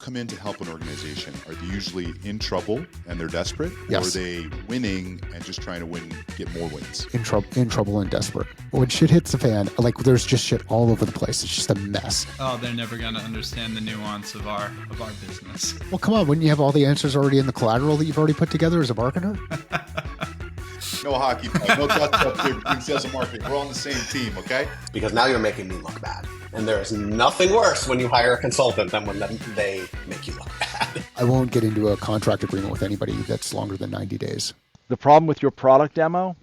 come in to help an organization, are they usually in trouble and they're desperate? Yes. Or are they winning and just trying to get more wins? In trouble and desperate. When shit hits the fan, like there's just shit all over the place. It's just a mess. Oh, they're never going to understand the nuance of our business. Well, come on. Wouldn't you have all the answers already in the collateral that you've already put together as a marketer? No hockey, no dust up here between sales and marketing. We're on the same team, okay? Because now you're making me look bad. And there's nothing worse when you hire a consultant than when they make you look bad. I won't get into a contract agreement with anybody that's longer than 90 days. The problem with your product demo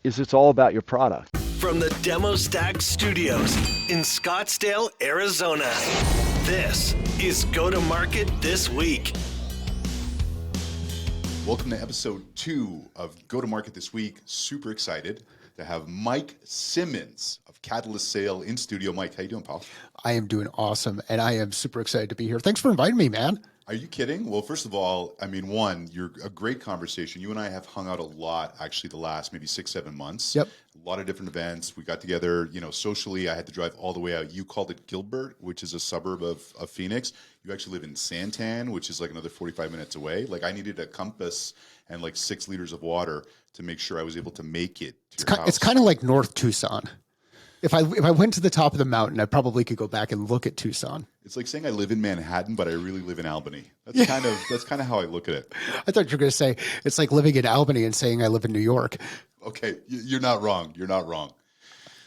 is it's all about your product. From the Demo Stack Studios in Scottsdale, Arizona, this is Go to Market This Week. Welcome to episode 2 of Go to Market This Week. Super excited to have Mike Simmons of Catalyst Sale in studio. Mike, how you doing, pal? I am doing awesome, and I am super excited to be here. Thanks for inviting me, man. Are you kidding? Well, first of all, I mean, one, you're a great conversation. You and I have hung out a lot, actually, the last maybe 6-7 months. Yep. A lot of different events. We got together, socially. I had to drive all the way out. You called it Gilbert, which is a suburb of Phoenix. You actually live in Santan, which is like another 45 minutes away. Like I needed a compass and like 6 liters of water to make sure I was able to make it to your house. It's kind of like North Tucson. If I went to the top of the mountain, I probably could go back and look at Tucson. It's like saying I live in Manhattan, but I really live in Albany. That's kind of how I look at it. I thought you were going to say it's like living in Albany and saying I live in New York. Okay, you're not wrong. You're not wrong.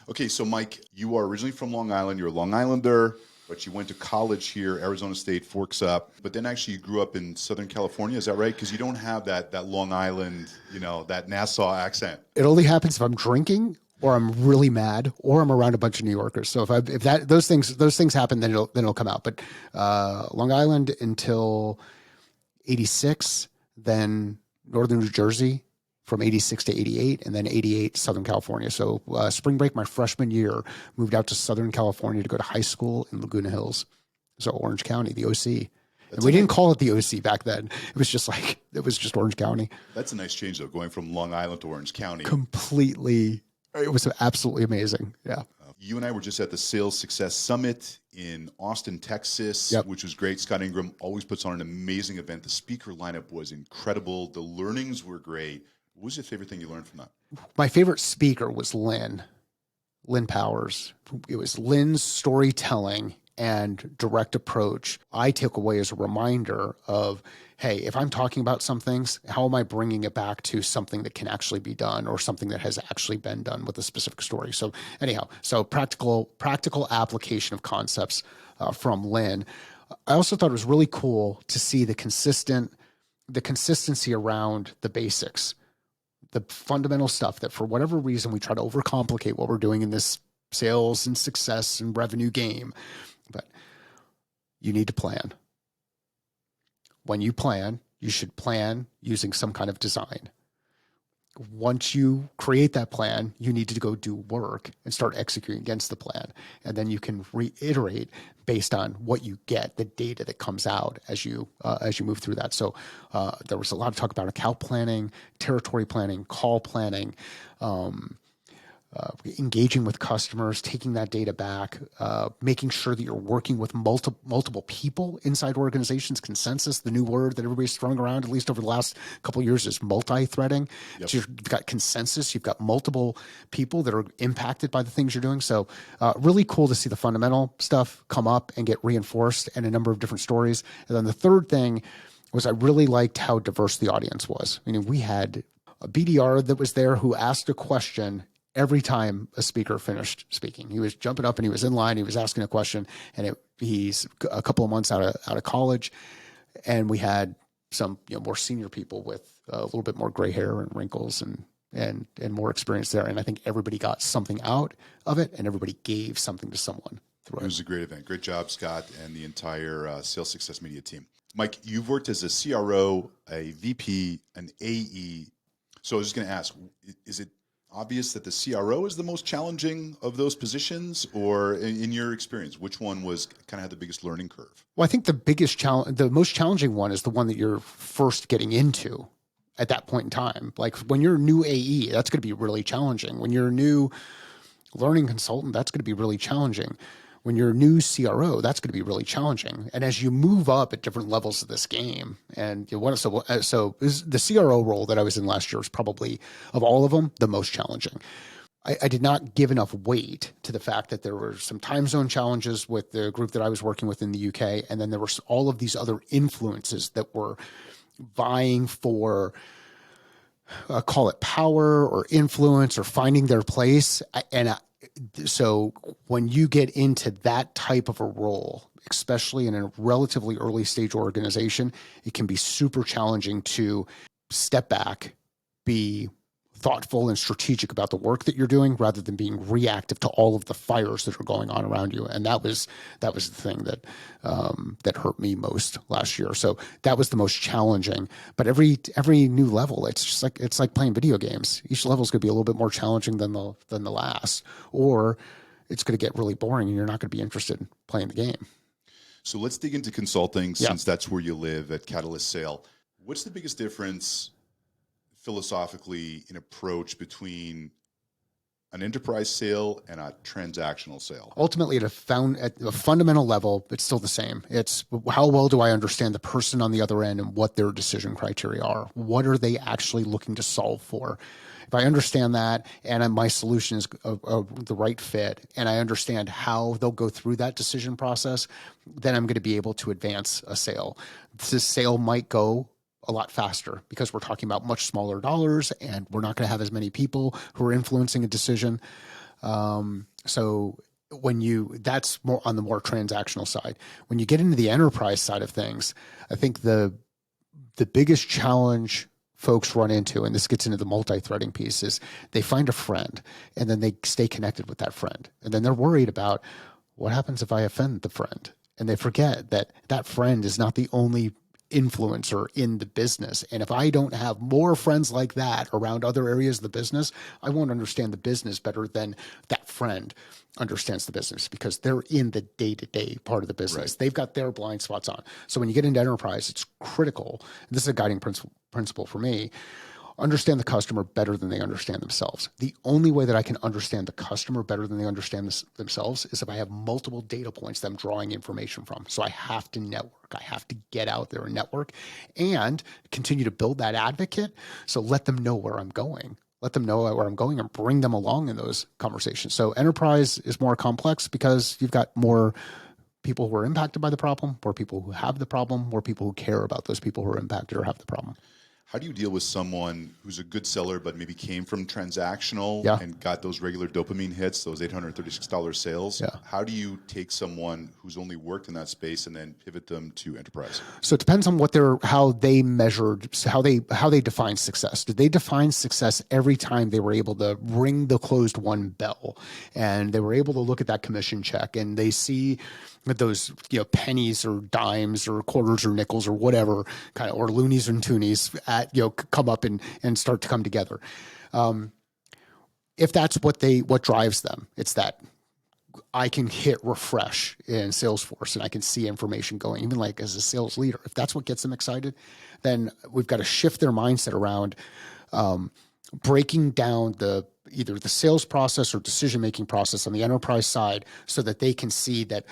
Okay, so Mike, you are originally from Long Island. You're a Long Islander, but you went to college here, Arizona State, Forks Up. But then actually you grew up in Southern California. Is that right? Because you don't have that Long Island, that Nassau accent. It only happens if I'm drinking, or I'm really mad, or I'm around a bunch of New Yorkers. So if those things happen, then it'll come out. But Long Island until 86, then Northern New Jersey from 86 to 88, and then 88 Southern California. So spring break, my freshman year, moved out to Southern California to go to high school in Laguna Hills. So Orange County, the OC. And we didn't call it the OC back then. It was just Orange County. That's a nice change, though, going from Long Island to Orange County. Completely. It was absolutely amazing. Yeah. You and I were just at the Sales Success Summit in Austin, Texas, Yep. which was great. Scott Ingram always puts on an amazing event. The speaker lineup was incredible. The learnings were great. What was your favorite thing you learned from that? My favorite speaker was Lynn Powers. It was Lynn's storytelling and direct approach I took away as a reminder of, hey, if I'm talking about some things, how am I bringing it back to something that can actually be done or something that has actually been done with a specific story? So anyhow, practical application of concepts from Lynn. I also thought it was really cool to see the consistency around the basics, the fundamental stuff that for whatever reason we try to overcomplicate what we're doing in this sales and success and revenue game. But you need to plan. When you plan, you should plan using some kind of design. Once you create that plan, you need to go do work and start executing against the plan. And then you can reiterate based on what you get, the data that comes out as you move through that. So there was a lot of talk about account planning, territory planning, call planning, engaging with customers, taking that data back, making sure that you're working with multiple people inside organizations. Consensus, the new word that everybody's throwing around, at least over the last couple of years, is multi-threading. Yep. So you've got consensus. You've got multiple people that are impacted by the things you're doing. So really cool to see the fundamental stuff come up and get reinforced in a number of different stories. And then the third thing was I really liked how diverse the audience was. I mean, we had a BDR that was there who asked a question every time a speaker finished speaking. He was jumping up and he was in line. He was asking a question, and he's a couple of months out of college. And we had some more senior people with a little bit more gray hair and wrinkles and more experience there. And I think everybody got something out of it, and everybody gave something to someone through it. It was a great event. Great job, Scott, and the entire Sales Success Media team. Mike, you've worked as a CRO, a VP, an AE. So I was just going to ask, is it obvious that the CRO is the most challenging of those positions, or in your experience, which one was kind of had the biggest learning curve? Well, I think the most challenging one is the one that you're first getting into at that point in time. Like when you're a new AE, that's going to be really challenging. When you're a new learning consultant, that's going to be really challenging. When you're a new CRO, that's going to be really challenging. And as you move up at different levels of this game, and so is the CRO role that I was in last year was probably, of all of them, the most challenging. I did not give enough weight to the fact that there were some time zone challenges with the group that I was working with in the UK. And then there were all of these other influences that were vying for, call it power or influence or finding their place. So when you get into that type of a role, especially in a relatively early stage organization, it can be super challenging to step back, be thoughtful and strategic about the work that you're doing rather than being reactive to all of the fires that are going on around you. And that was the thing that that hurt me most last year. So that was the most challenging. But every new level, it's like playing video games. Each level is going to be a little bit more challenging than the last, or it's going to get really boring and you're not going to be interested in playing the game. So let's dig into consulting, since that's where you live at Catalyst Sale. What's the biggest difference philosophically in approach between an enterprise sale and a transactional sale? Ultimately, at a fundamental level, it's still the same. It's how well do I understand the person on the other end and what their decision criteria are? What are they actually looking to solve for? If I understand that and my solution is the right fit, and I understand how they'll go through that decision process, then I'm going to be able to advance a sale. This sale might go a lot faster because we're talking about much smaller dollars and we're not going to have as many people who are influencing a decision. So that's more on the more transactional side. When you get into the enterprise side of things, I think the biggest challenge folks run into, and this gets into the multi-threading piece, is they find a friend and then they stay connected with that friend. And then they're worried about what happens if I offend the friend. And they forget that that friend is not the only influencer in the business. And if I don't have more friends like that around other areas of the business, I won't understand the business better than that friend understands the business, because they're in the day-to-day part of the business. Right. They've got their blind spots on. So when you get into enterprise, it's critical. This is a guiding principle for me. Understand the customer better than they understand themselves. The only way that I can understand the customer better than they understand themselves is if I have multiple data points that I'm drawing information from. So I have to network. I have to get out there and network and continue to build that advocate. So let them know where I'm going. Let them know where I'm going and bring them along in those conversations. So enterprise is more complex because you've got more people who are impacted by the problem, more people who have the problem, more people who care about those people who are impacted or have the problem. How do you deal with someone who's a good seller but maybe came from transactional and got those regular dopamine hits, those $836 sales? Yeah. How do you take someone who's only worked in that space and then pivot them to enterprise? So it depends on how they measured, how they define success. Did they define success every time they were able to ring the closed won bell and they were able to look at that commission check and they see those pennies or dimes or quarters or nickels or whatever kind of, or loonies and toonies come up and start to come together. If that's what drives them, it's that I can hit refresh in Salesforce and I can see information going, even like as a sales leader. If that's what gets them excited, then we've got to shift their mindset around breaking down either the sales process or decision-making process on the enterprise side so that they can see that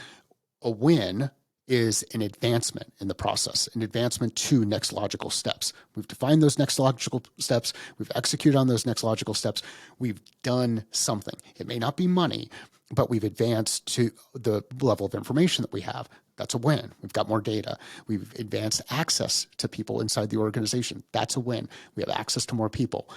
a win is an advancement in the process, an advancement to next logical steps. We've defined those next logical steps. We've executed on those next logical steps. We've done something. It may not be money, but we've advanced to the level of information that we have. That's a win. We've got more data. We've advanced access to people inside the organization. That's a win. We have access to more people.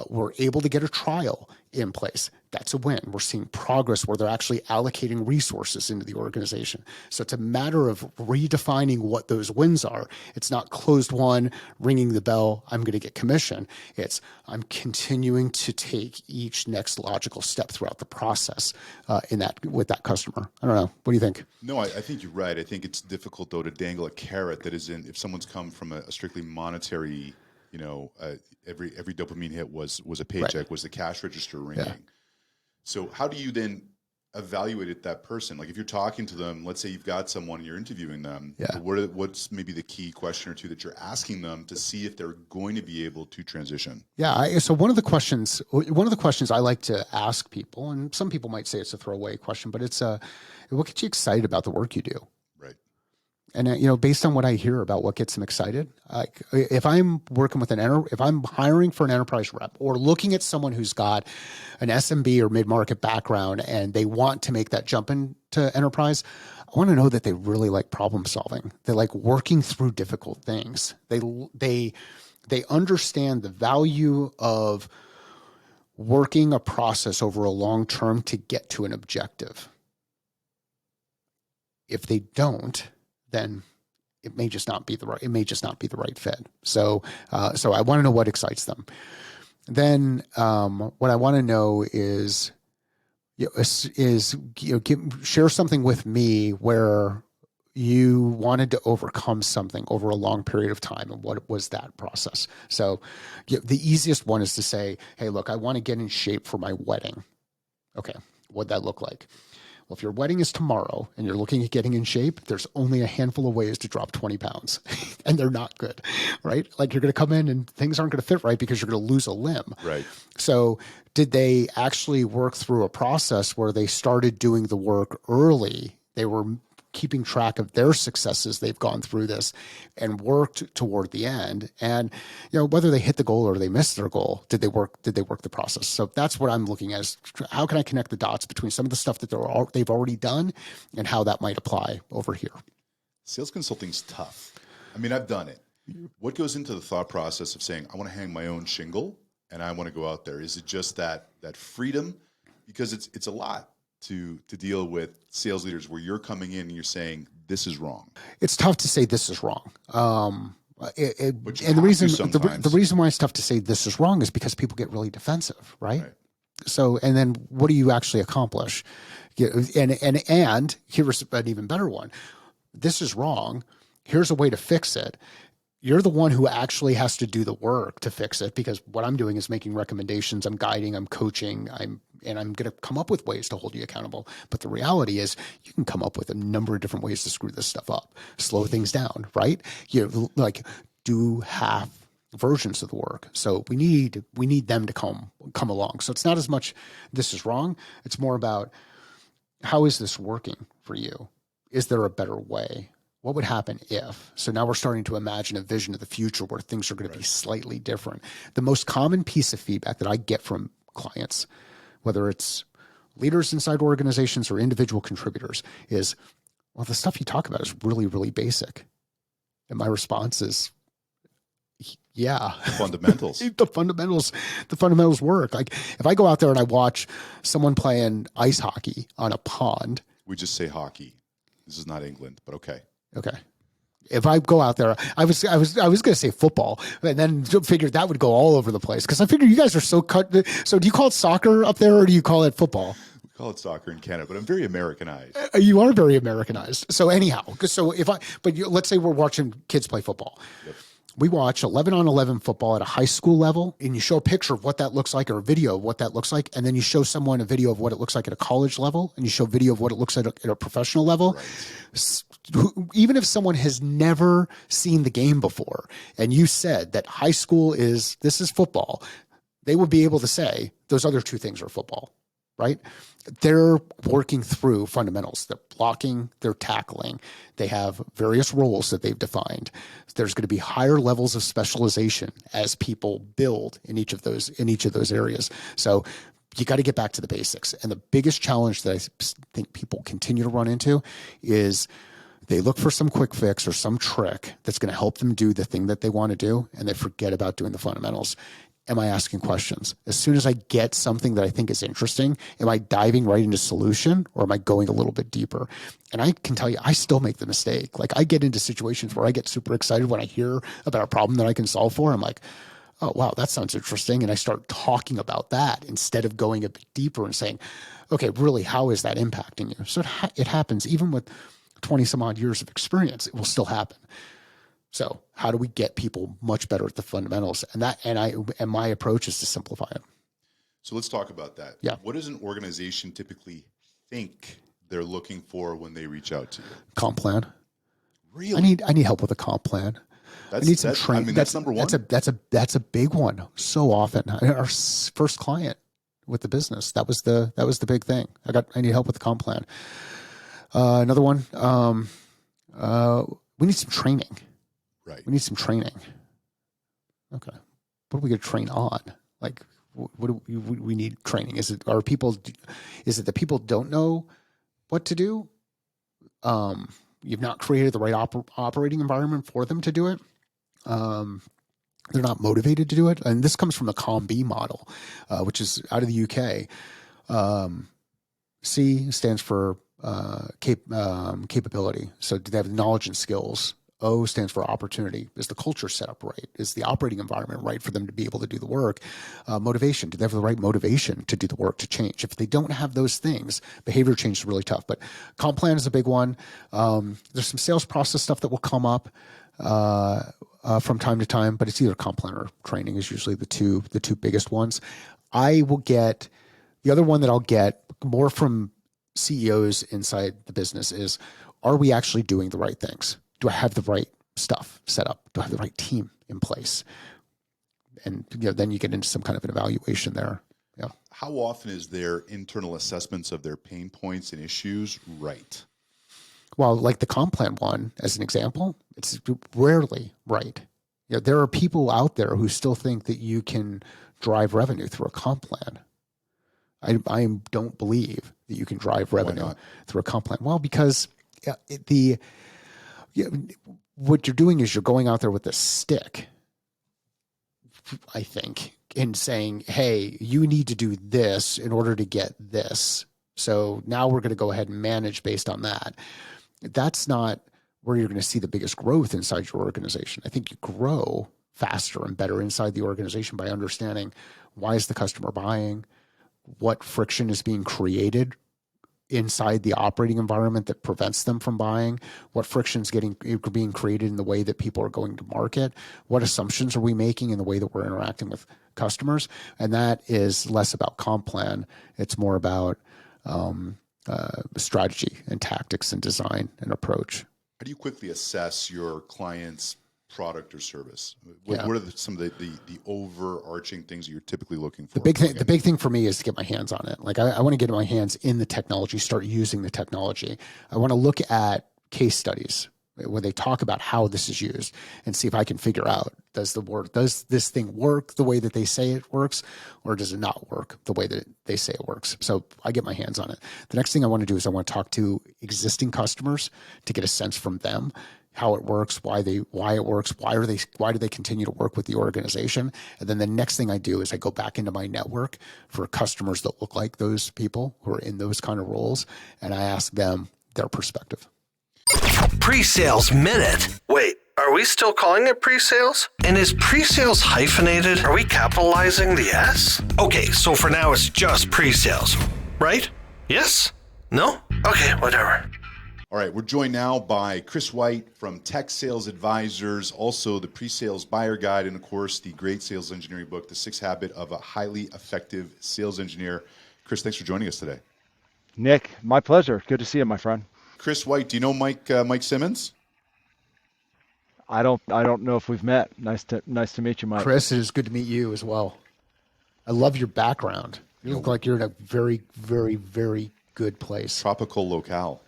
We're able to get a trial in place. That's a win. We're seeing progress where they're actually allocating resources into the organization. So it's a matter of redefining what those wins are. It's not closed won, ringing the bell, I'm going to get commission. It's I'm continuing to take each next logical step throughout the process with that customer. I don't know. What do you think? No, I think you're right. I think it's difficult, though, to dangle a carrot that isn't, if someone's come from a strictly monetary, every dopamine hit was a paycheck, right, was the cash register ringing. Yeah. So how do you then evaluated that person? Like if you're talking to them, let's say you've got someone and you're interviewing them, Yeah. what's maybe the key question or two that you're asking them to see if they're going to be able to transition? Yeah. So one of the questions I like to ask people, and some people might say it's a throwaway question, but it's what gets you excited about the work you do? Right. And based on what I hear about what gets them excited, like if I'm working with if I'm hiring for an enterprise rep or looking at someone who's got an SMB or mid-market background and they want to make that jump into enterprise, I want to know that they really like problem solving. They like working through difficult things. They understand the value of working a process over a long term to get to an objective. If they don't, then it may just not be the right fit. So I want to know what excites them. Then what I want to know is share something with me where you wanted to overcome something over a long period of time, and what was that process? So the easiest one is to say, hey, look, I want to get in shape for my wedding. Okay, what'd that look like? Well, if your wedding is tomorrow and you're looking at getting in shape, there's only a handful of ways to drop 20 pounds and they're not good, right? Like you're going to come in and things aren't going to fit right because you're going to lose a limb. Right. So did they actually work through a process where they started doing the work early? They were keeping track of their successes. They've gone through this and worked toward the end. And, whether they hit the goal or they missed their goal, did they work the process? So that's what I'm looking at is how can I connect the dots between some of the stuff that they've already done and how that might apply over here. Sales consulting's tough. I mean, I've done it. What goes into the thought process of saying, I want to hang my own shingle and I want to go out there? Is it just that freedom? Because it's a lot to deal with sales leaders where you're coming in and you're saying, this is wrong. It's tough to say this is wrong. And the reason why it's tough to say this is wrong is because people get really defensive, right? So, and then what do you actually accomplish? And here's an even better one. This is wrong. Here's a way to fix it. You're the one who actually has to do the work to fix it, because what I'm doing is making recommendations, I'm guiding, I'm coaching, I'm going to come up with ways to hold you accountable. But the reality is you can come up with a number of different ways to screw this stuff up, slow things down, right? Do half versions of the work. So we need them to come along. So it's not as much this is wrong. It's more about how is this working for you? Is there a better way? What would happen if? So now we're starting to imagine a vision of the future where things are going to be slightly different. The most common piece of feedback that I get from clients, whether it's leaders inside organizations or individual contributors, is, well, the stuff you talk about is really, really basic. And my response is, yeah. Fundamentals. The fundamentals work. Like if I go out there and I watch someone playing ice hockey on a pond. We just say hockey. This is not England, but okay. Okay. If I go out there, I was going to say football, and then figured that would go all over the place because I figured you guys are so cut. So do you call it soccer up there or do you call it football? We call it soccer in Canada, but I'm very Americanized. You are very Americanized. So anyhow, let's say we're watching kids play football. Yep. We watch 11-on-11 football at a high school level, and you show a picture of what that looks like or a video of what that looks like, and then you show someone a video of what it looks like at a college level, and you show video of what it looks like at a professional level. Right. Even if someone has never seen the game before, and you said that high school this is football, they would be able to say those other two things are football, right? They're working through fundamentals. They're blocking, they're tackling. They have various roles that they've defined. There's going to be higher levels of specialization as people build in each of those areas. So you got to get back to the basics. And the biggest challenge that I think people continue to run into is they look for some quick fix or some trick that's going to help them do the thing that they want to do, and they forget about doing the fundamentals. Am I asking questions? As soon as I get something that I think is interesting, am I diving right into solution, or am I going a little bit deeper? And I can tell you, I still make the mistake. Like I get into situations where I get super excited when I hear about a problem that I can solve for. I'm like, oh, wow, that sounds interesting. And I start talking about that instead of going a bit deeper and saying, okay, really, how is that impacting you? So it happens even with 20 some odd years of experience, it will still happen. So how do we get people much better at the fundamentals? And my approach is to simplify it. So let's talk about that. Yeah. What does an organization typically think they're looking for when they reach out to you? Comp plan. Really? I need help with a comp plan. I need some training. I mean, that's number one. That's a big one. So often, our first client with the business, that was the big thing. I need help with the comp plan. Another one. We need some training. Right. We need some training. Okay. What are we going to train on? Like, what do we need training? Is it that people don't know what to do? You've not created the right operating environment for them to do it. They're not motivated to do it. And this comes from the COM-B model, which is out of the UK. C stands for capability. So do they have knowledge and skills? O stands for opportunity. Is the culture set up right? Is the operating environment right for them to be able to do the work? Motivation. Do they have the right motivation to do the work, to change? If they don't have those things, behavior change is really tough. But comp plan is a big one. There's some sales process stuff that will come up from time to time, but it's either comp plan or training is usually the two biggest ones. The other one that I'll get more from CEOs inside the business is, are we actually doing the right things? Do I have the right stuff set up? Do I have the right team in place? And then you get into some kind of an evaluation there. Yeah. How often is their internal assessments of their pain points and issues right? Well, like the comp plan one, as an example, it's rarely right. There are people out there who still think that you can drive revenue through a comp plan. I don't believe that you can drive revenue through a comp plan. Well, because what you're doing is you're going out there with a stick, I think, and saying, hey, you need to do this in order to get this. So now we're going to go ahead and manage based on that. That's not where you're going to see the biggest growth inside your organization. I think you grow faster and better inside the organization by understanding, why is the customer buying? What friction is being created inside the operating environment that prevents them from buying? What friction's being created in the way that people are going to market? What assumptions are we making in the way that we're interacting with customers? And that is less about comp plan. It's more about strategy and tactics and design and approach. How do you quickly assess your client's product or service? What are some of the overarching things you're typically looking for? The big thing for me is to get my hands on it. Like I want to get my hands in the technology, start using the technology. I want to look at case studies where they talk about how this is used and see if I can figure out, does this thing work the way that they say it works, or does it not work the way that they say it works? So I get my hands on it. The next thing I want to do is I want to talk to existing customers to get a sense from them how it works, why it works, why do they continue to work with the organization? And then the next thing I do is I go back into my network for customers that look like those people who are in those kind of roles, and I ask them their perspective. Pre-sales minute. Wait, are we still calling it pre-sales? And is pre-sales hyphenated? Are we capitalizing the S? Okay, so for now it's just pre-sales, right? Yes? No? Okay, whatever. All right, we're joined now by Chris White from TechSalesAdvisors, also the Pre-Sales Buyer Guide, and of course, the great sales engineering book, The 6th Habit of a Highly Effective Sales Engineer. Chris, thanks for joining us today. Nick, my pleasure. Good to see you, my friend. Chris White, do you know Mike Simmons? I don't know if we've met. Nice to meet you, Mike. Chris, it is good to meet you as well. I love your background. You look like you're in a very, very, very good place. Tropical locale.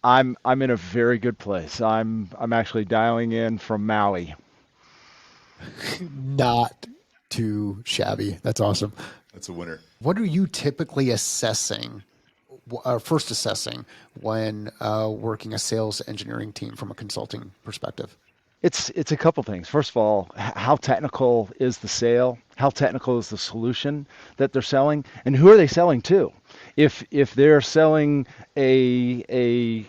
I'm in a very good place. I'm actually dialing in from Maui. Not too shabby. That's awesome. That's a winner. What are you typically first assessing when working a sales engineering team from a consulting perspective? It's a couple things. First of all, how technical is the sale? How technical is the solution that they're selling? And who are they selling to? If they're selling a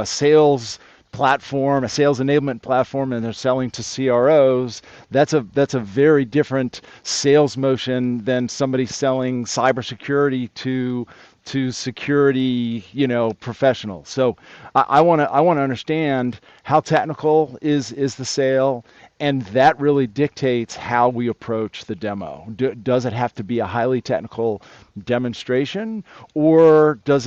sales platform, a sales enablement platform, and they're selling to CROs, that's a very different sales motion than somebody selling cybersecurity to to security, professionals. So I want to understand how technical is the sale, and that really dictates how we approach the demo. Does it have to be a highly technical demonstration, or do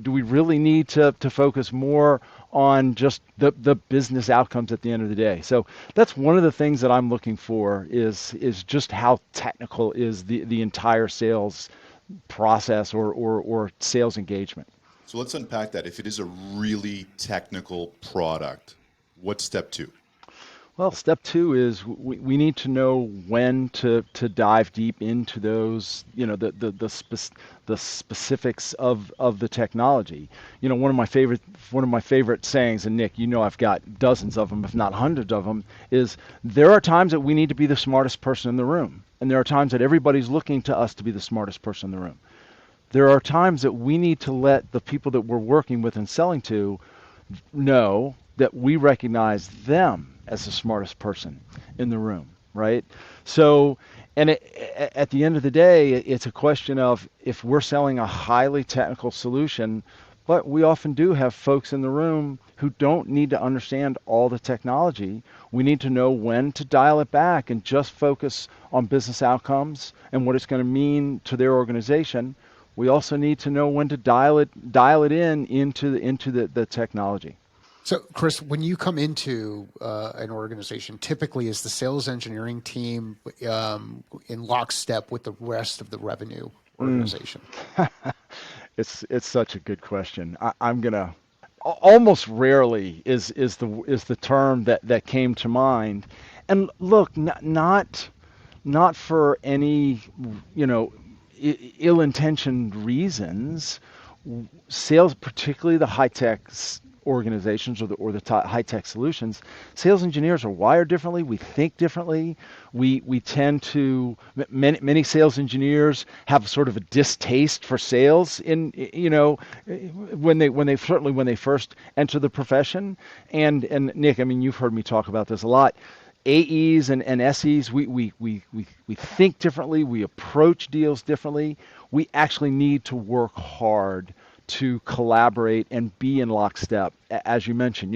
we really need to focus more on just the business outcomes at the end of the day? So that's one of the things that I'm looking for is just how technical is the entire sales process or sales engagement. So let's unpack that. If it is a really technical product, what's step 2? Well, step 2 is we need to know when to dive deep into those, the specifics of the technology. One of my favorite sayings, and Nick, I've got dozens of them, if not hundreds of them, is there are times that we need to be the smartest person in the room, and there are times that everybody's looking to us to be the smartest person in the room. There are times that we need to let the people that we're working with and selling to know that we recognize them as the smartest person in the room, right? So, and at the end of the day, it's a question of if we're selling a highly technical solution, but we often do have folks in the room who don't need to understand all the technology. We need to know when to dial it back and just focus on business outcomes and what it's going to mean to their organization. We also need to know when to dial it into the technology. So, Chris, when you come into an organization, typically is the sales engineering team in lockstep with the rest of the revenue organization? It's such a good question. I'm gonna almost rarely is the term that came to mind, and look, not for any ill-intentioned reasons. Sales, particularly the high-tech organizations or the high-tech solutions, sales engineers are wired differently. We think differently. We tend to, many sales engineers have sort of a distaste for sales when they first enter the profession. And Nick, you've heard me talk about this a lot. AEs and SEs, we think differently. We approach deals differently. We actually need to work hard to collaborate and be in lockstep, as you mentioned.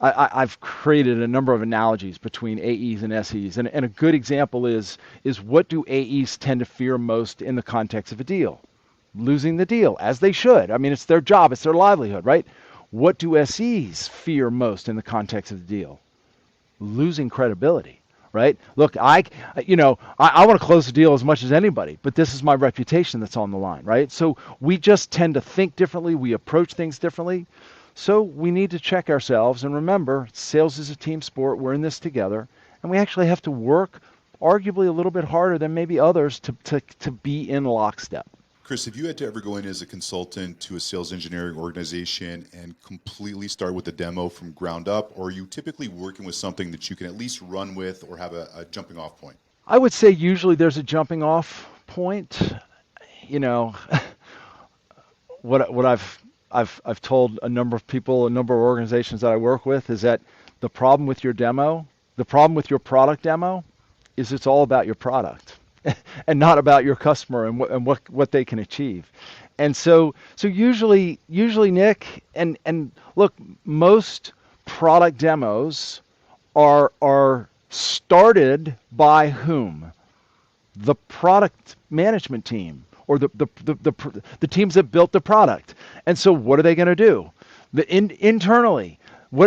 I've created a number of analogies between AEs and SEs, and a good example is what do AEs tend to fear most in the context of a deal? Losing the deal, as they should. It's their job, it's their livelihood, right? What do SEs fear most in the context of the deal? Losing credibility. Right? Look, I want to close the deal as much as anybody, but this is my reputation that's on the line, right? So we just tend to think differently. We approach things differently. So we need to check ourselves and remember, sales is a team sport. We're in this together, and we actually have to work arguably a little bit harder than maybe others to be in lockstep. Chris, if you had to ever go in as a consultant to a sales engineering organization and completely start with the demo from ground up, or are you typically working with something that you can at least run with or have a jumping off point? I would say usually there's a jumping off point. What I've told a number of people, a number of organizations that I work with is that the problem with your demo, the problem with your product demo is it's all about your product. And not about your customer and what they can achieve. And so usually Nick, and look, most product demos are started by whom? The product management team or the teams that built the product. And so what are they going to do? Internally,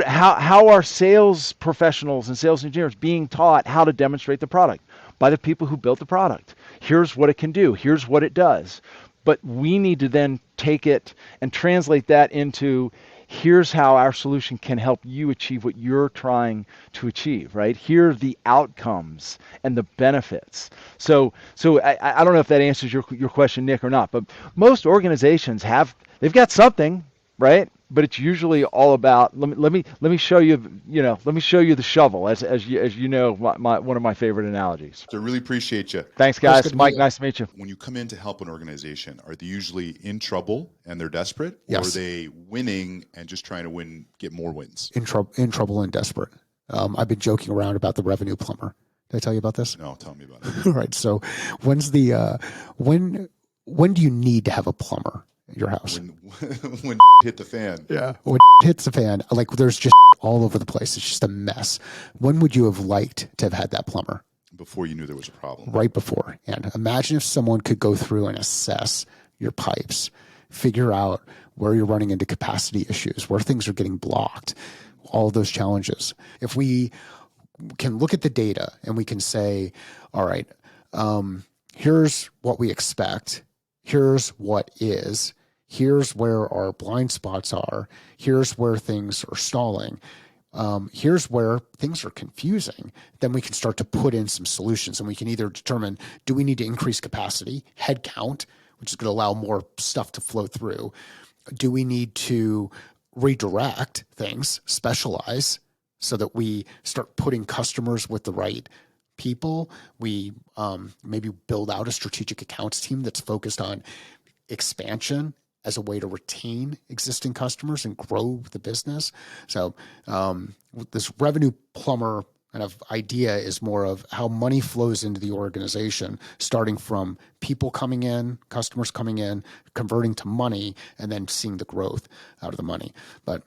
how are sales professionals and sales engineers being taught how to demonstrate the product? By the people who built the product. Here's what it can do. Here's what it does. But we need to then take it and translate that into here's how our solution can help you achieve what you're trying to achieve, right? Here are the outcomes and the benefits. So I don't know if that answers your question, Nick, or not, but most organizations they've got something, right? But it's usually all about let me show you let me show you the shovel as you know one of my favorite analogies. So I really appreciate you. Thanks, guys. Mike, nice to meet you. When you come in to help an organization, are they usually in trouble and they're desperate, Yes. or are they winning and just trying to get more wins? In trouble and desperate. I've been joking around about the revenue plumber. Did I tell you about this? No, tell me about it. All right. So when when do you need to have a plumber at your house? When hit the fan. Yeah. When it hits the fan, like there's just all over the place. It's just a mess. When would you have liked to have had that plumber? Before you knew there was a problem. Right before. And imagine if someone could go through and assess your pipes, figure out where you're running into capacity issues, where things are getting blocked, all those challenges. If we can look at the data and we can say, all right, here's what we expect. Here's what is. Here's where our blind spots are. Here's where things are stalling. Here's where things are confusing. Then we can start to put in some solutions, and we can either determine, do we need to increase capacity, head count, which is going to allow more stuff to flow through? Do we need to redirect things, specialize, so that we start putting customers with the right people? We maybe build out a strategic accounts team that's focused on expansion as a way to retain existing customers and grow the business. So this revenue plumber kind of idea is more of how money flows into the organization, starting from people coming in, customers coming in, converting to money, and then seeing the growth out of the money. But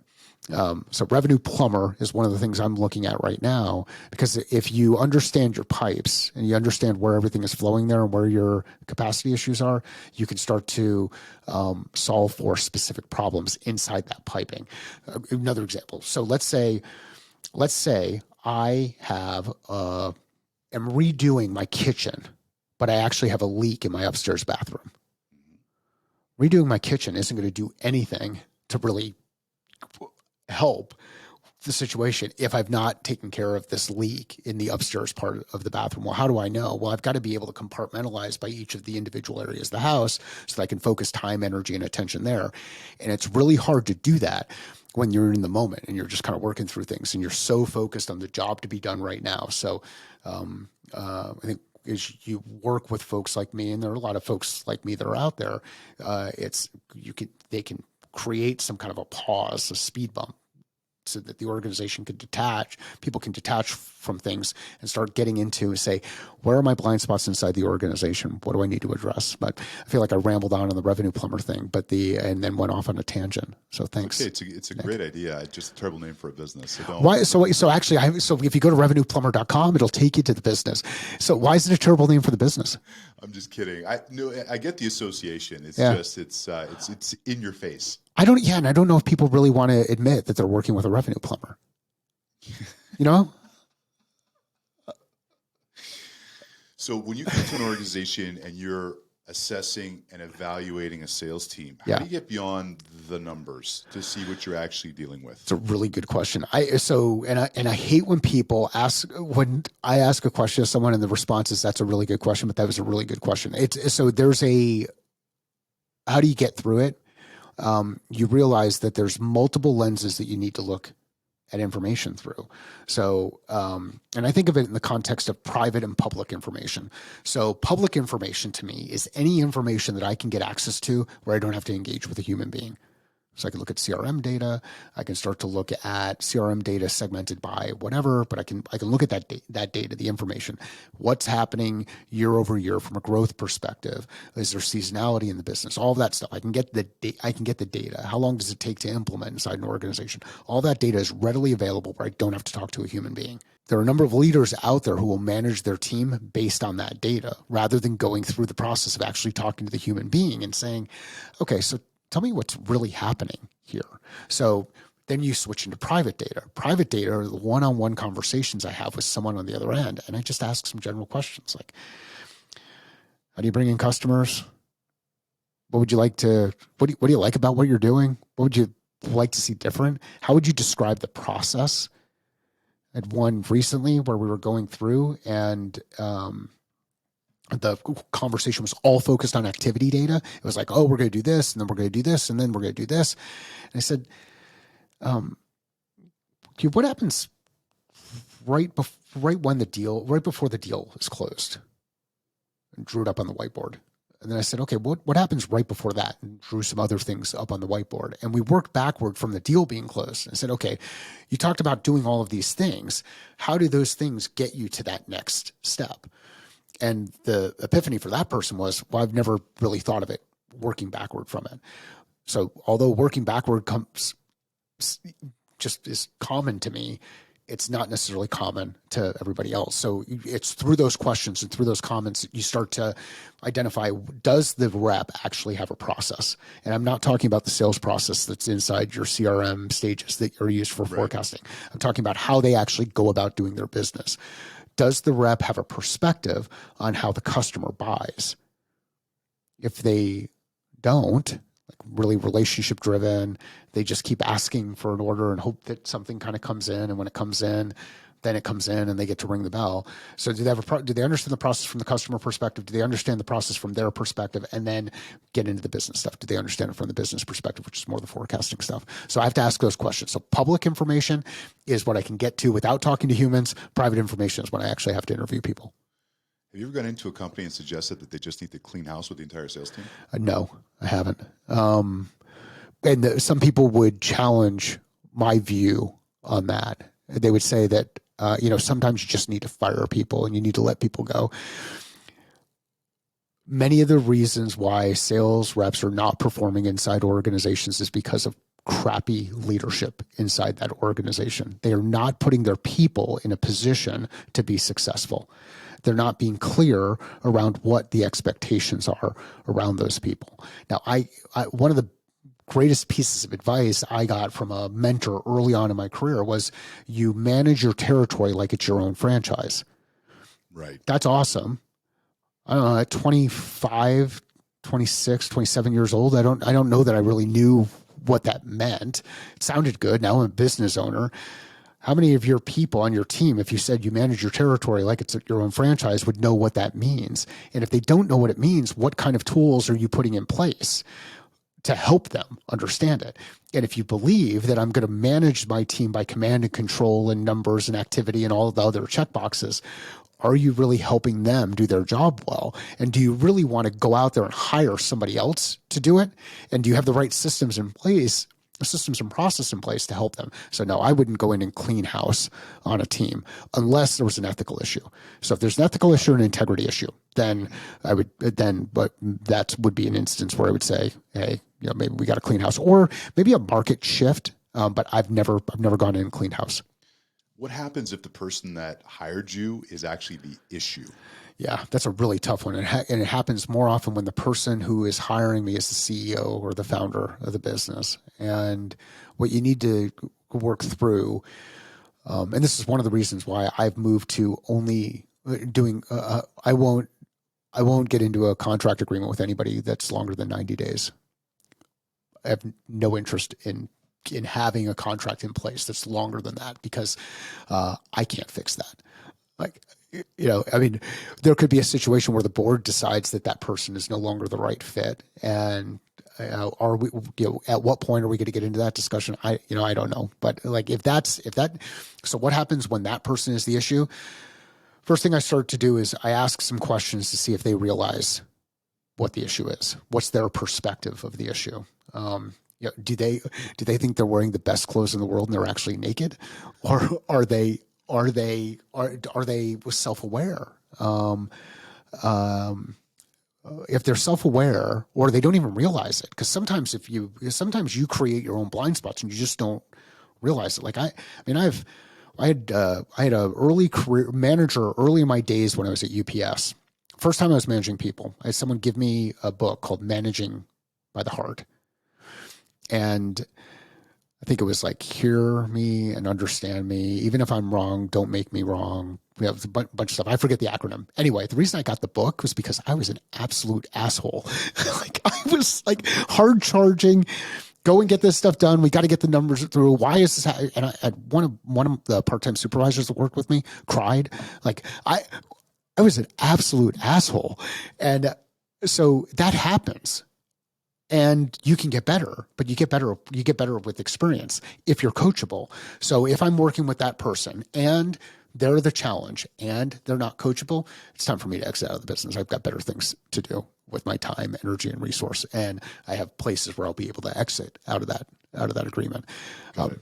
so revenue plumber is one of the things I'm looking at right now, because if you understand your pipes and you understand where everything is flowing there and where your capacity issues are, you can start to solve for specific problems inside that piping. Another example. So let's say I have am redoing my kitchen, but I actually have a leak in my upstairs bathroom. Redoing my kitchen isn't going to do anything to really help the situation if I've not taken care of this leak in the upstairs part of the bathroom. Well, how do I know? Well, I've got to be able to compartmentalize by each of the individual areas of the house so that I can focus time, energy, and attention there. And it's really hard to do that when you're in the moment and you're just kind of working through things and you're so focused on the job to be done right now. So I think as you work with folks like me, and there are a lot of folks like me that are out there, they can create some kind of a pause, a speed bump, so that the organization can detach, people can detach from things and start getting into, say, where are my blind spots inside the organization? What do I need to address? But I feel like I rambled on the revenue plumber thing, and then went off on a tangent. So thanks. Okay, it's a great idea. It's just a terrible name for a business. So don't. Why? So if you go to revenueplumber.com, it'll take you to the business. So why is it a terrible name for the business? I'm just kidding. I get the association. It's just it's in your face. And I don't know if people really want to admit that they're working with a revenue plumber. You know? So when you come to an organization and you're assessing and evaluating a sales team, how do you get beyond the numbers to see what you're actually dealing with? It's a really good question. I hate when people when I ask a question to someone and the response is, that's a really good question, but that was a really good question. How do you get through it? You realize that there's multiple lenses that you need to look at information through. So, and I think of it in the context of private and public information. So public information to me is any information that I can get access to where I don't have to engage with a human being. So I can look at CRM data. I can start to look at CRM data segmented by whatever, but I can look at that data, the information. What's happening year over year from a growth perspective? Is there seasonality in the business? All of that stuff. I can get the data. How long does it take to implement inside an organization? All that data is readily available where I don't have to talk to a human being. There are a number of leaders out there who will manage their team based on that data rather than going through the process of actually talking to the human being and saying, okay, so tell me what's really happening here. So then you switch into private data. Private data are the one-on-one conversations I have with someone on the other end. And I just ask some general questions like, how do you bring in customers? What do you like about what you're doing? What would you like to see different? How would you describe the process? I had one recently where we were going through and, the conversation was all focused on activity data. It was like, oh, we're going to do this, and then we're going to do this, and then we're going to do this. And I said, what happens right before the deal is closed? And drew it up on the whiteboard. And then I said, okay, what happens right before that? And drew some other things up on the whiteboard. And we worked backward from the deal being closed. And I said, okay, you talked about doing all of these things. How do those things get you to that next step? And the epiphany for that person was, well, I've never really thought of it working backward from it. So although working backward just is common to me, it's not necessarily common to everybody else. So it's through those questions and through those comments that you start to identify, does the rep actually have a process? And I'm not talking about the sales process that's inside your CRM stages that are used for forecasting. I'm talking about how they actually go about doing their business. Does the rep have a perspective on how the customer buys? If they don't, like really relationship driven, they just keep asking for an order and hope that something kind of comes in. And when it comes in, then it comes in and they get to ring the bell. So do they understand the process from the customer perspective? Do they understand the process from their perspective and then get into the business stuff? Do they understand it from the business perspective, which is more the forecasting stuff? So I have to ask those questions. So public information is what I can get to without talking to humans. Private information is when I actually have to interview people. Have you ever gone into a company and suggested that they just need to clean house with the entire sales team? No, I haven't. Some people would challenge my view on that. They would say that, sometimes you just need to fire people and you need to let people go. Many of the reasons why sales reps are not performing inside organizations is because of crappy leadership inside that organization. They are not putting their people in a position to be successful. They're not being clear around what the expectations are around those people. Now, I one of the greatest pieces of advice I got from a mentor early on in my career was, you manage your territory like it's your own franchise. Right. That's awesome. I don't know, at 25, 26, 27 years old, I don't know that I really knew what that meant. It sounded good. Now I'm a business owner. How many of your people on your team, if you said you manage your territory like it's your own franchise, would know what that means? And if they don't know what it means, what kind of tools are you putting in place to help them understand it? And if you believe that I'm going to manage my team by command and control and numbers and activity and all of the other checkboxes, are you really helping them do their job well? And do you really want to go out there and hire somebody else to do it? And do you have the right systems in place, systems and process in place to help them? So no, I wouldn't go in and clean house on a team unless there was an ethical issue. So if there's an ethical issue and an integrity issue, then but that would be an instance where I would say, hey, maybe we got to clean house, or maybe a market shift. But I've never gone in and cleaned house. What happens if the person that hired you is actually the issue? Yeah, that's a really tough one. And it happens more often when the person who is hiring me is the CEO or the founder of the business. And what you need to work through, and this is one of the reasons why I've moved to only doing, I won't get into a contract agreement with anybody that's longer than 90 days. I have no interest in having a contract in place that's longer than that, because I can't fix that. Like, there could be a situation where the board decides that person is no longer the right fit. And are we, at what point are we going to get into that discussion? I don't know. But like, so what happens when that person is the issue? First thing I start to do is I ask some questions to see if they realize what the issue is. What's their perspective of the issue? Do they think they're wearing the best clothes in the world and they're actually naked, or are they self-aware? If they're self-aware, or they don't even realize it, because sometimes you create your own blind spots and you just don't realize it. Like I had a early career manager early in my days when I was at UPS. First time I was managing people, I had someone give me a book called Managing by the Heart. And I think it was like, hear me and understand me. Even if I'm wrong, don't make me wrong. We have a bunch of stuff. I forget the acronym. Anyway, the reason I got the book was because I was an absolute asshole. Like, I was like hard charging, go and get this stuff done. We got to get the numbers through. Why is this? And one of the part-time supervisors that worked with me cried. Like, I was an absolute asshole. And so that happens. And you can get better, but you get better with experience if you're coachable. So if I'm working with that person and they're the challenge and they're not coachable, it's time for me to exit out of the business. I've got better things to do with my time, energy, and resource. And I have places where I'll be able to exit out of that agreement. Really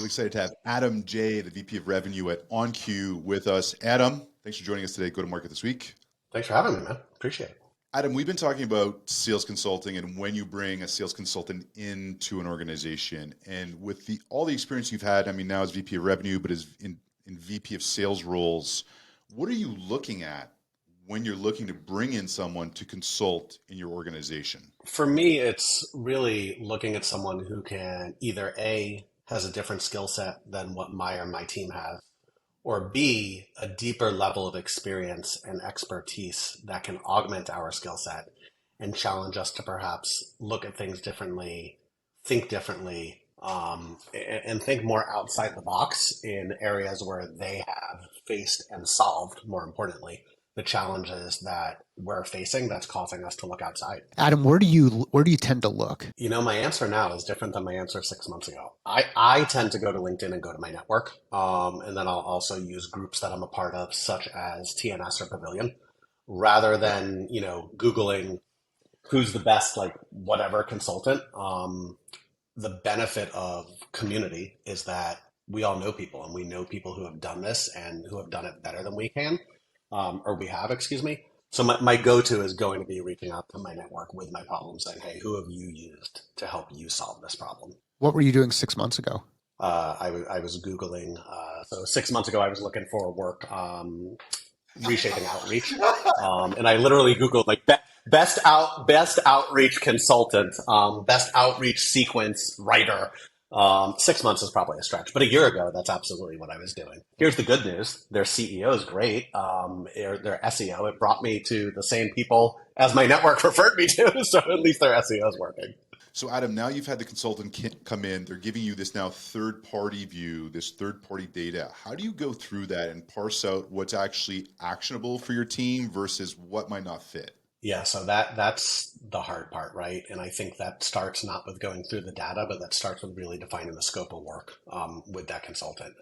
excited to have Adam J., the VP of Revenue at Oncue, with us. Adam, thanks for joining us today. Go to market this week. Thanks for having me, man. Appreciate it. Adam, we've been talking about sales consulting and when you bring a sales consultant into an organization. And with all the experience you've had, I mean, now as VP of revenue, but as in VP of sales roles, what are you looking at when you're looking to bring in someone to consult in your organization? For me, it's really looking at someone who can either A, has a different skill set than what my team has, or B, a deeper level of experience and expertise that can augment our skill set and challenge us to perhaps look at things differently, think differently, and think more outside the box in areas where they have faced and solved, more importantly, the challenges that we're facing that's causing us to look outside. Adam, where do you tend to look? You know, my answer now is different than my answer 6 months ago. I tend to go to LinkedIn and go to my network. And then I'll also use groups that I'm a part of, such as TNS or Pavilion, rather than, Googling who's the best, like whatever consultant. The benefit of community is that we all know people, and we know people who have done this and who have done it better than we can. Or we have, excuse me. So my go-to is going to be reaching out to my network with my problem, saying, hey, who have you used to help you solve this problem? What were you doing 6 months ago? I was Googling. So 6 months ago, I was looking for work reshaping outreach. And I literally Googled like best outreach consultant, best outreach sequence writer. 6 months is probably a stretch, but a year ago, that's absolutely what I was doing. Here's the good news. Their CEO is great. Their SEO, it brought me to the same people as my network referred me to. So at least their SEO is working. So Adam, now you've had the consultant come in. They're giving you this now third-party view, this third-party data. How do you go through that and parse out what's actually actionable for your team versus what might not fit? Yeah, so that's the hard part, right? And I think that starts not with going through the data, but that starts with really defining the scope of work with that consultant.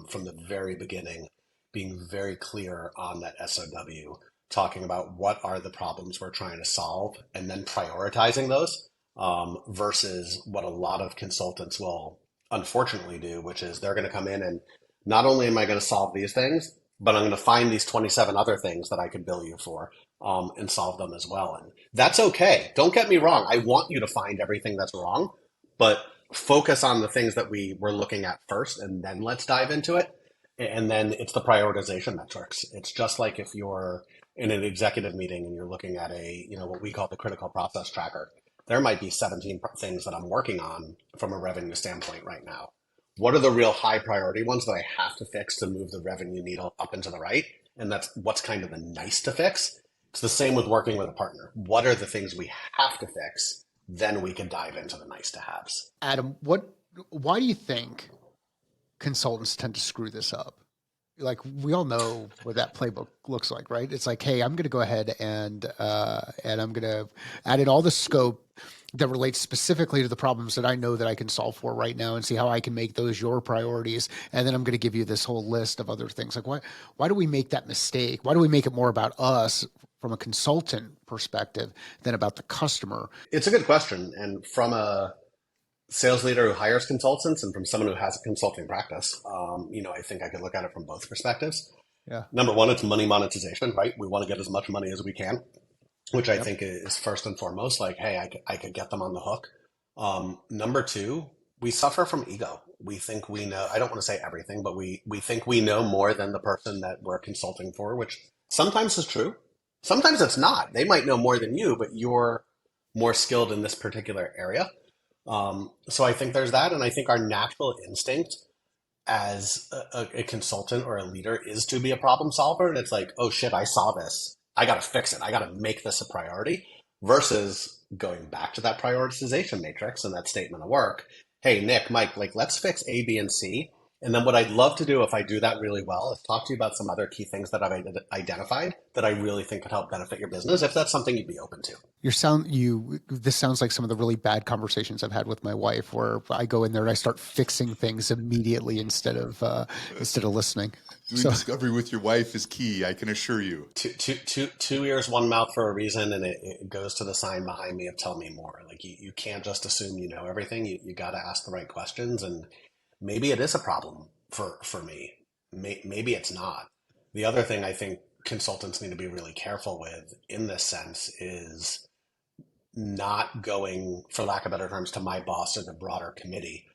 From the very beginning, being very clear on that SOW, talking about what are the problems we're trying to solve, and then prioritizing those versus what a lot of consultants will unfortunately do, which is they're going to come in and not only am I going to solve these things, but I'm going to find these 27 other things that I could bill you for. And solve them as well. And that's okay. Don't get me wrong. I want you to find everything that's wrong, but focus on the things that we were looking at first, and then let's dive into it. And then it's the prioritization metrics. It's just like if you're in an executive meeting and you're looking at what we call the critical process tracker. There might be 17 things that I'm working on from a revenue standpoint right now. What are the real high priority ones that I have to fix to move the revenue needle up and to the right? And that's what's kind of the nice to fix. It's the same with working with a partner. What are the things we have to fix? Then we can dive into the nice to haves. Adam, why do you think consultants tend to screw this up? Like, we all know what that playbook looks like, right? It's like, hey, I'm going to go ahead and I'm going to add in all the scope that relates specifically to the problems that I know that I can solve for right now and see how I can make those your priorities. And then I'm going to give you this whole list of other things. Like, why do we make that mistake? Why do we make it more about us from a consultant perspective than about the customer? It's a good question. And from a sales leader who hires consultants and from someone who has a consulting practice, I think I could look at it from both perspectives. Yeah. Number one, it's money monetization, right? We want to get as much money as we can, which I think is first and foremost, like, hey, I could get them on the hook. Number two, we suffer from ego. We think we know, I don't want to say everything, but we think we know more than the person that we're consulting for, which sometimes is true. Sometimes it's not. They might know more than you, but you're more skilled in this particular area. So I think there's that. And I think our natural instinct as a consultant or a leader is to be a problem solver. And it's like, oh shit, I saw this. I got to fix it. I got to make this a priority versus going back to that prioritization matrix and that statement of work. Hey, Nick, Mike, like, let's fix A, B, and C. And then what I'd love to do if I do that really well is talk to you about some other key things that I've identified that I really think could help benefit your business, if that's something you'd be open to. This sounds like some of the really bad conversations I've had with my wife, where I go in there and I start fixing things immediately instead of listening. Doing discovery with your wife is key, I can assure you. Two ears, one mouth for a reason, and it goes to the sign behind me of tell me more. Like, you can't just assume you know everything. You got to ask the right questions, and maybe it is a problem for me. Maybe it's not. The other thing I think consultants need to be really careful with in this sense is not going, for lack of better terms, to my boss or the broader committee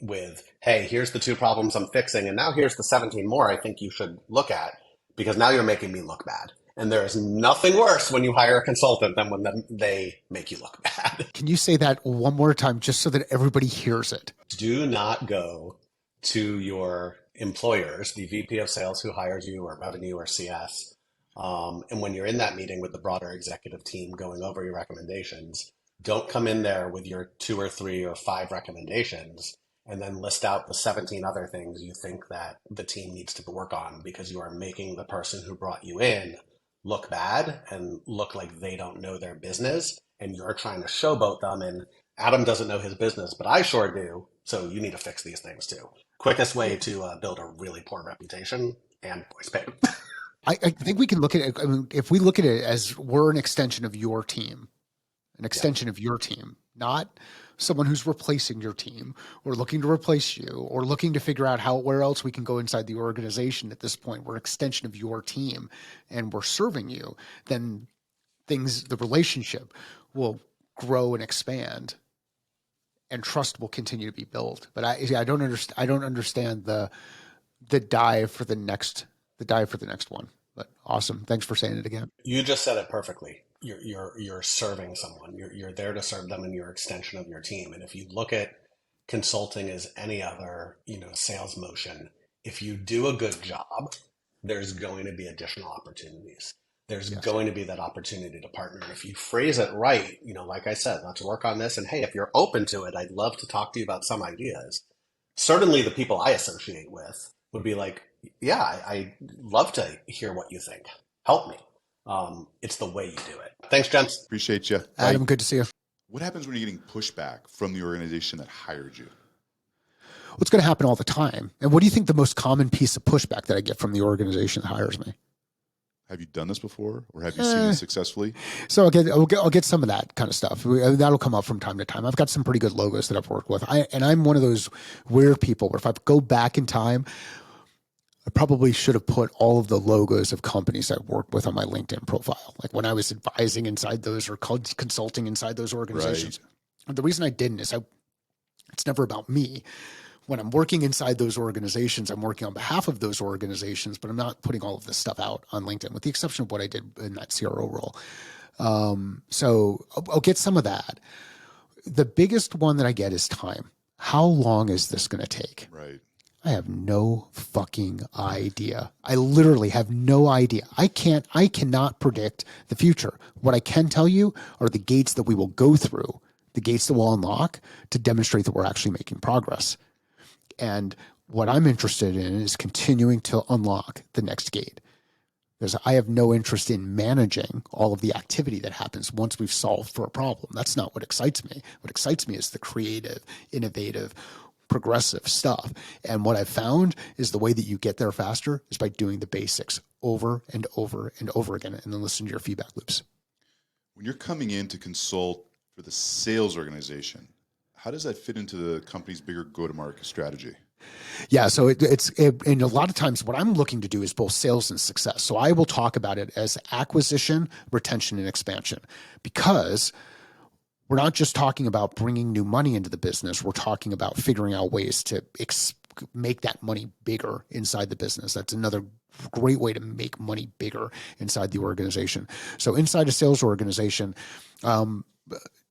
with, hey, here's the 2 problems I'm fixing, and now here's the 17 more I think you should look at, because now you're making me look bad. And there is nothing worse when you hire a consultant than when they make you look bad. Can you say that one more time just so that everybody hears it? Do not go to your employers, the VP of sales who hires you, or revenue, or CS. And when you're in that meeting with the broader executive team going over your recommendations, don't come in there with your 2 or 3 or 5 recommendations and then list out the 17 other things you think that the team needs to work on, because you are making the person who brought you in look bad and look like they don't know their business, and you're trying to showboat them, and Adam doesn't know his business, but I sure do, so you need to fix these things too. Quickest way to build a really poor reputation and voice paid. I think we can look at it. I mean, if we look at it as we're an extension of your team, not someone who's replacing your team or looking to replace you or looking to figure out where else we can go inside the organization. At this point, we're an extension of your team and we're serving you. Then the relationship will grow and expand, and trust will continue to be built. But I don't understand the dive for the next one. But awesome. Thanks for saying it again. You just said it perfectly. You're serving someone. You're there to serve them, and you're an extension of your team. And if you look at consulting as any other, sales motion, if you do a good job, there's going to be additional opportunities. There's going to be that opportunity to partner. And if you phrase it right, like I said, let's work on this. And hey, if you're open to it, I'd love to talk to you about some ideas. Certainly the people I associate with would be like, yeah, I'd love to hear what you think. Help me. It's the way you do it. Thanks, gents. Appreciate you. Adam, good to see you. What happens when you're getting pushback from the organization that hired you? What's going to happen all the time? And what do you think the most common piece of pushback that I get from the organization that hires me? Have you done this before, or have you seen it successfully? So I'll get some of that kind of stuff. That'll come up from time to time. I've got some pretty good logos that I've worked with. I'm one of those weird people where if I go back in time, I probably should have put all of the logos of companies I worked with on my LinkedIn profile. Like when I was advising inside those or consulting inside those organizations. Right. The reason I didn't is it's never about me. When I'm working inside those organizations, I'm working on behalf of those organizations, but I'm not putting all of this stuff out on LinkedIn, with the exception of what I did in that CRO role. So I'll get some of that. The biggest one that I get is time. How long is this going to take? Right. I have no fucking idea. I literally have no idea. I cannot predict the future. What I can tell you are the gates that we will go through, the gates that we'll unlock to demonstrate that we're actually making progress. And what I'm interested in is continuing to unlock the next gate. Because I have no interest in managing all of the activity that happens once we've solved for a problem. That's not what excites me. What excites me is the creative, innovative, progressive stuff. And what I've found is the way that you get there faster is by doing the basics over and over and over again, and then listen to your feedback loops. When you're coming in to consult for the sales organization, how does that fit into the company's bigger go-to-market strategy? Yeah, so and a lot of times what I'm looking to do is both sales and success. So I will talk about it as acquisition, retention, and expansion, because we're not just talking about bringing new money into the business. We're talking about figuring out ways to make that money bigger inside the business. That's another great way to make money bigger inside the organization. So inside a sales organization,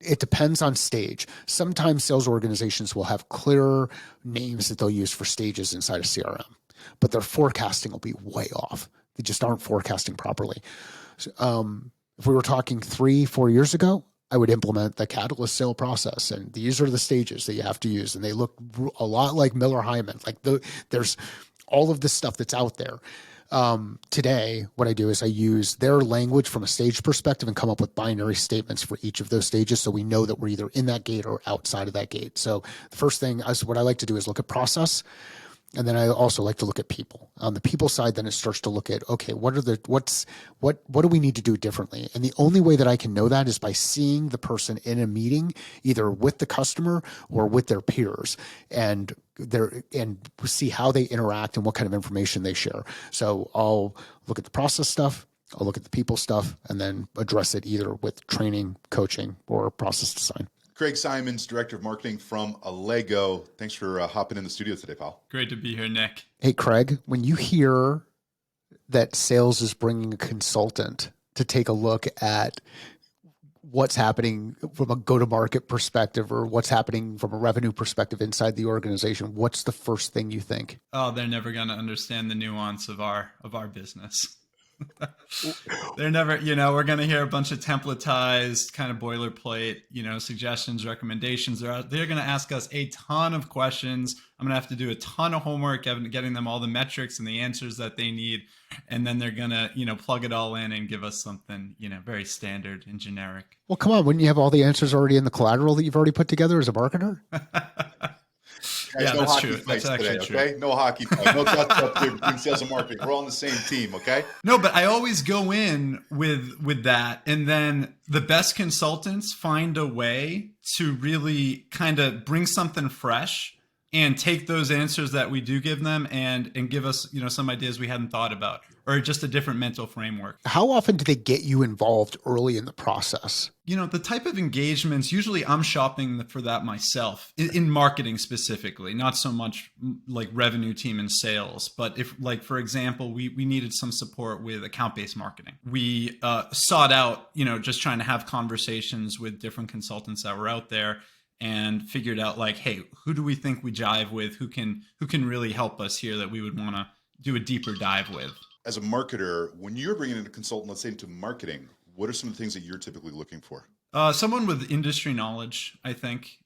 it depends on stage. Sometimes sales organizations will have clearer names that they'll use for stages inside a CRM, but their forecasting will be way off. They just aren't forecasting properly. If we were talking 3-4 years ago, I would implement the Catalyst sale process, and these are the stages that you have to use, and they look a lot like Miller Hyman. Like there's all of this stuff that's out there. Today, what I do is I use their language from a stage perspective and come up with binary statements for each of those stages, so we know that we're either in that gate or outside of that gate. So the first thing, what I like to do is look at process, and then I also like to look at people. On the people side, then it starts to look at, okay, what do we need to do differently? And the only way that I can know that is by seeing the person in a meeting, either with the customer or with their peers. And and see how they interact and what kind of information they share. So I'll look at the process stuff, I'll look at the people stuff, and then address it either with training, coaching, or process design. Craig Simmons, Director of Marketing from Allego. Thanks for hopping in the studio today, pal. Great to be here, Nick. Hey, Craig, when you hear that sales is bringing a consultant to take a look at what's happening from a go-to-market perspective or what's happening from a revenue perspective inside the organization, what's the first thing you think? Oh, they're never going to understand the nuance of our business. They're never, we're going to hear a bunch of templatized kind of boilerplate, suggestions, recommendations. They're going to ask us a ton of questions. I'm going to have to do a ton of homework, getting them all the metrics and the answers that they need. And then they're going to, plug it all in and give us something, very standard and generic. Well, come on. Wouldn't you have all the answers already in the collateral that you've already put together as a marketer? Guys, yeah, no that's hockey true. fights That's actually today, true. okay? No hockey fights. No guts up there between sales and marketing. We're all on the same team, okay? No, but I always go in with that, and then the best consultants find a way to really kind of bring something fresh and take those answers that we do give them and give us, some ideas we hadn't thought about, or just a different mental framework. How often do they get you involved early in the process? The type of engagements, usually I'm shopping for that myself in marketing specifically, not so much like revenue team and sales. But if, like, for example, we needed some support with account-based marketing, we sought out, just trying to have conversations with different consultants that were out there and figured out, like, hey, who do we think we jive with? Who can really help us here that we would want to do a deeper dive with? As a marketer, when you're bringing in a consultant, let's say into marketing, what are some of the things that you're typically looking for? Someone with industry knowledge, I think,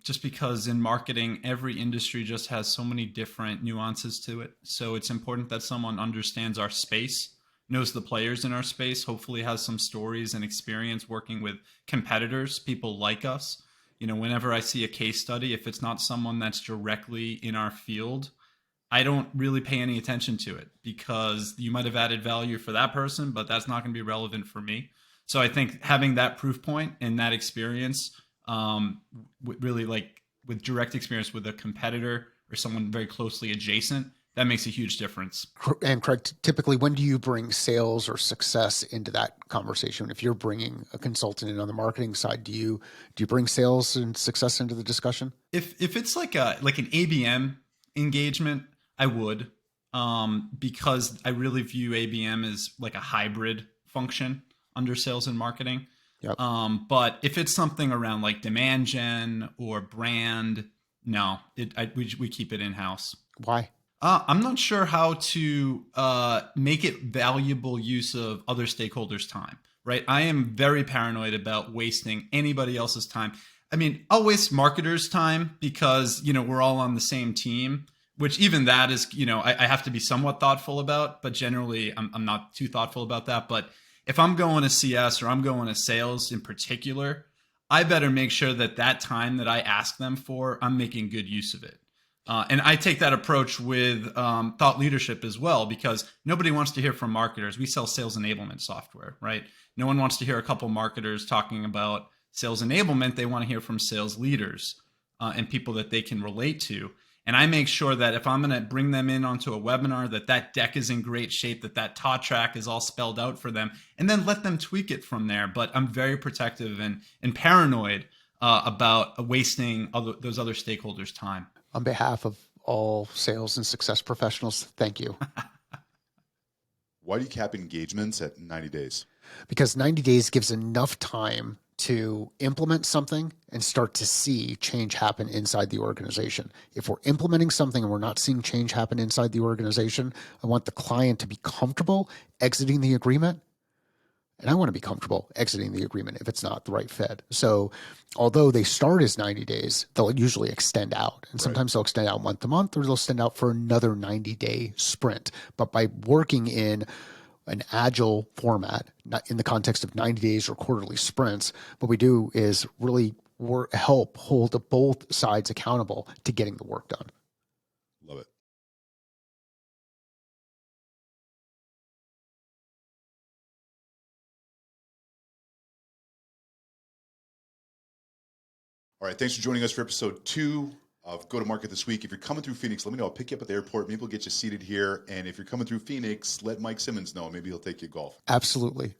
just because in marketing, every industry just has so many different nuances to it. So it's important that someone understands our space, knows the players in our space, hopefully has some stories and experience working with competitors, people like us. Whenever I see a case study, if it's not someone that's directly in our field, I don't really pay any attention to it because you might have added value for that person, but that's not going to be relevant for me. So I think having that proof point and that experience, really like with direct experience with a competitor or someone very closely adjacent, that makes a huge difference. And Craig, typically, when do you bring sales or success into that conversation? If you're bringing a consultant in on the marketing side, do you bring sales and success into the discussion? If it's like an ABM engagement, I would, because I really view ABM as like a hybrid function under sales and marketing. Yep. But if it's something around like demand gen or brand, no, we keep it in-house. Why? I'm not sure how to make it valuable use of other stakeholders' time, right? I am very paranoid about wasting anybody else's time. I mean, I'll waste marketers' time because, we're all on the same team, which even that is, I have to be somewhat thoughtful about, but generally I'm not too thoughtful about that. But if I'm going to CS or I'm going to sales in particular, I better make sure that time that I ask them for, I'm making good use of it. And I take that approach with thought leadership as well, because nobody wants to hear from marketers. We sell sales enablement software, right? No one wants to hear a couple marketers talking about sales enablement. They want to hear from sales leaders and people that they can relate to. And I make sure that if I'm going to bring them in onto a webinar, that deck is in great shape, that talk track is all spelled out for them, and then let them tweak it from there. But I'm very protective and paranoid about wasting those other stakeholders' time. On behalf of all sales and success professionals, thank you. Why do you cap engagements at 90 days? Because 90 days gives enough time to implement something and start to see change happen inside the organization. If we're implementing something and we're not seeing change happen inside the organization, I want the client to be comfortable exiting the agreement. And I want to be comfortable exiting the agreement if it's not the right fit. So although they start as 90 days, they'll usually extend out. And sometimes they'll extend out month to month, or they'll extend out for another 90-day sprint. But by working in an agile format, not in the context of 90 days or quarterly sprints, what we do is really help hold both sides accountable to getting the work done. Love it. All right, thanks for joining us for episode 2 of go-to-market this week. If you're coming through Phoenix, let me know. I'll pick you up at the airport. Maybe we'll get you seated here. And if you're coming through Phoenix, let Mike Simmons know. Maybe he'll take you golf. Absolutely.